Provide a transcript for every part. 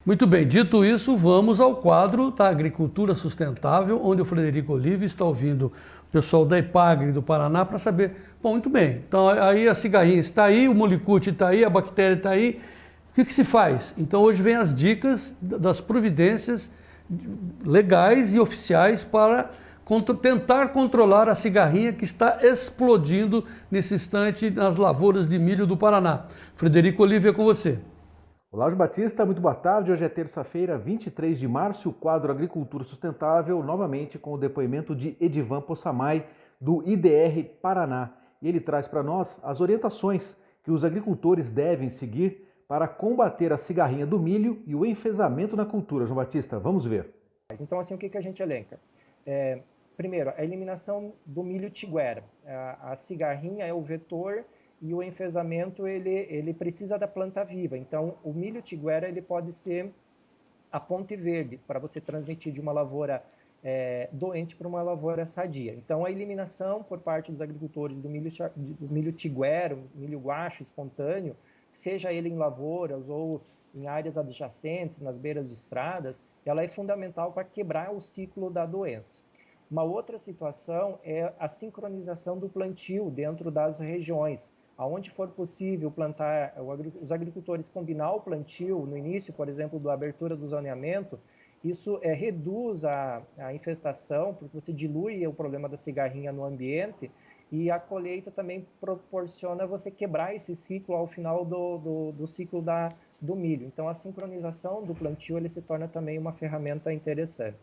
Muito bem, dito isso, vamos ao quadro da agricultura sustentável, onde o Frederico Olive está ouvindo o pessoal da Epagre do Paraná para saber, bom, muito bem, então aí a cigarrinha está aí, o molicute está aí, a bactéria está aí, o que se faz? Então hoje vem as dicas das providências legais e oficiais para tentar controlar a cigarrinha que está explodindo nesse instante nas lavouras de milho do Paraná. Frederico Olive, é com você. Olá, João Batista, muito boa tarde. Hoje é terça-feira, 23 de março, o quadro Agricultura Sustentável, novamente com o depoimento de Edivan Possamay, do IDR Paraná. E ele traz para nós as orientações que os agricultores devem seguir para combater a cigarrinha do milho e o enfesamento na cultura. João Batista, vamos ver. Então, assim, o que a gente elenca? Primeiro, a eliminação do milho tiguera. A cigarrinha é o vetor e o enfesamento ele precisa da planta viva. Então, o milho tiguera ele pode ser a ponte verde para você transmitir de uma lavoura doente para uma lavoura sadia. Então, a eliminação por parte dos agricultores do milho tiguera, milho guacho espontâneo, seja ele em lavouras ou em áreas adjacentes, nas beiras de estradas, ela é fundamental para quebrar o ciclo da doença. Uma outra situação é a sincronização do plantio dentro das regiões. Aonde for possível plantar, os agricultores combinar o plantio no início, por exemplo, da abertura do zoneamento, isso reduz a infestação, porque você dilui o problema da cigarrinha no ambiente, e a colheita também proporciona você quebrar esse ciclo ao final do ciclo do milho. Então, a sincronização do plantio ele se torna também uma ferramenta interessante.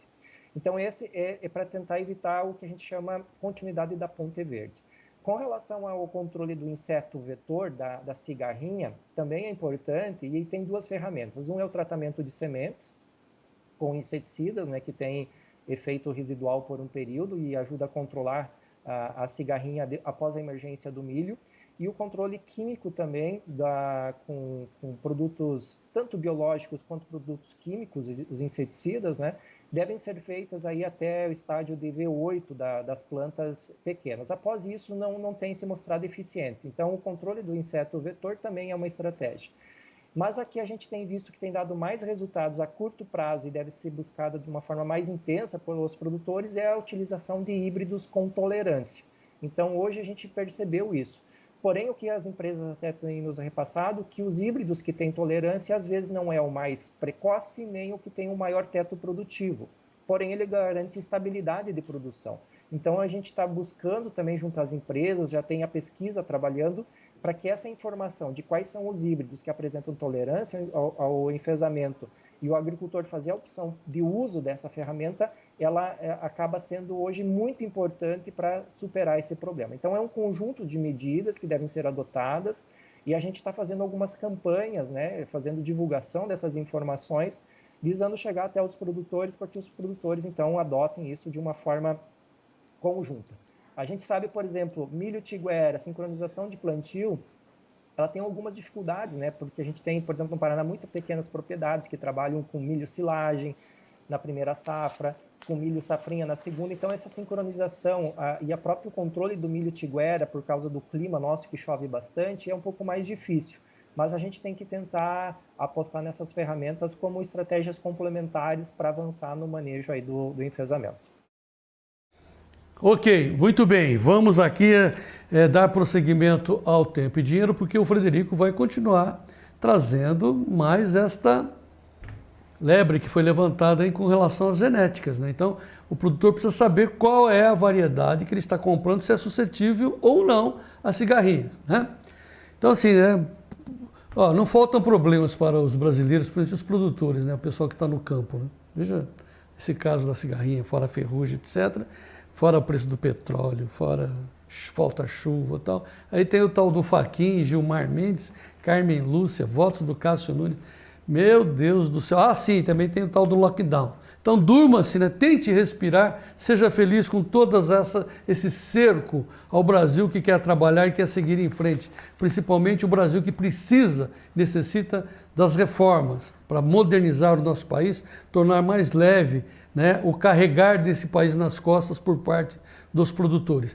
Então, esse é para tentar evitar o que a gente chama continuidade da ponte verde. Com relação ao controle do inseto vetor, da cigarrinha, também é importante e tem duas ferramentas. Um é o tratamento de sementes com inseticidas, né, que tem efeito residual por um período e ajuda a controlar a cigarrinha após a emergência do milho. E o controle químico também, com produtos tanto biológicos quanto produtos químicos, os inseticidas, né, devem ser feitas aí até o estágio de V8 das plantas pequenas. Após isso, não tem se mostrado eficiente. Então, o controle do inseto vetor também é uma estratégia. Mas aqui a gente tem visto que tem dado mais resultados a curto prazo e deve ser buscada de uma forma mais intensa pelos produtores é a utilização de híbridos com tolerância. Então, hoje a gente percebeu isso. Porém, o que as empresas até têm nos repassado, que os híbridos que têm tolerância, às vezes não é o mais precoce, nem o que tem o maior teto produtivo. Porém, ele garante estabilidade de produção. Então, a gente está buscando também junto às empresas, já tem a pesquisa trabalhando, para que essa informação de quais são os híbridos que apresentam tolerância ao enfesamento e o agricultor fazer a opção de uso dessa ferramenta, ela acaba sendo hoje muito importante para superar esse problema. Então, é um conjunto de medidas que devem ser adotadas e a gente está fazendo algumas campanhas, né, fazendo divulgação dessas informações, visando chegar até os produtores, para que os produtores, então, adotem isso de uma forma conjunta. A gente sabe, por exemplo, milho tiguera, sincronização de plantio, ela tem algumas dificuldades, né? Porque a gente tem, por exemplo, no Paraná, muitas pequenas propriedades que trabalham com milho silagem na primeira safra, com milho safrinha na segunda. Então, essa sincronização e o próprio controle do milho tiguera, por causa do clima nosso que chove bastante, é um pouco mais difícil. Mas a gente tem que tentar apostar nessas ferramentas como estratégias complementares para avançar no manejo aí do enfesamento. Ok, muito bem. Vamos aqui dar prosseguimento ao Tempo e Dinheiro, porque o Frederico vai continuar trazendo mais esta lebre que foi levantada aí com relação às genéticas, né? Então, o produtor precisa saber qual é a variedade que ele está comprando, se é suscetível ou não à cigarrinha, né? Então, assim, né? Não faltam problemas para os brasileiros, principalmente os produtores, né? O pessoal que está no campo, né? Veja esse caso da cigarrinha, fora a ferrugem, etc., fora o preço do petróleo, fora falta chuva e tal. Aí tem o tal do Fachin, Gilmar Mendes, Carmen Lúcia, votos do Cássio Nunes. Meu Deus do céu. Sim, também tem o tal do lockdown. Então durma-se, né? Tente respirar, seja feliz com todas esse cerco ao Brasil que quer trabalhar e quer seguir em frente. Principalmente o Brasil que necessita das reformas para modernizar o nosso país, tornar mais leve, né, o carregar desse país nas costas por parte dos produtores.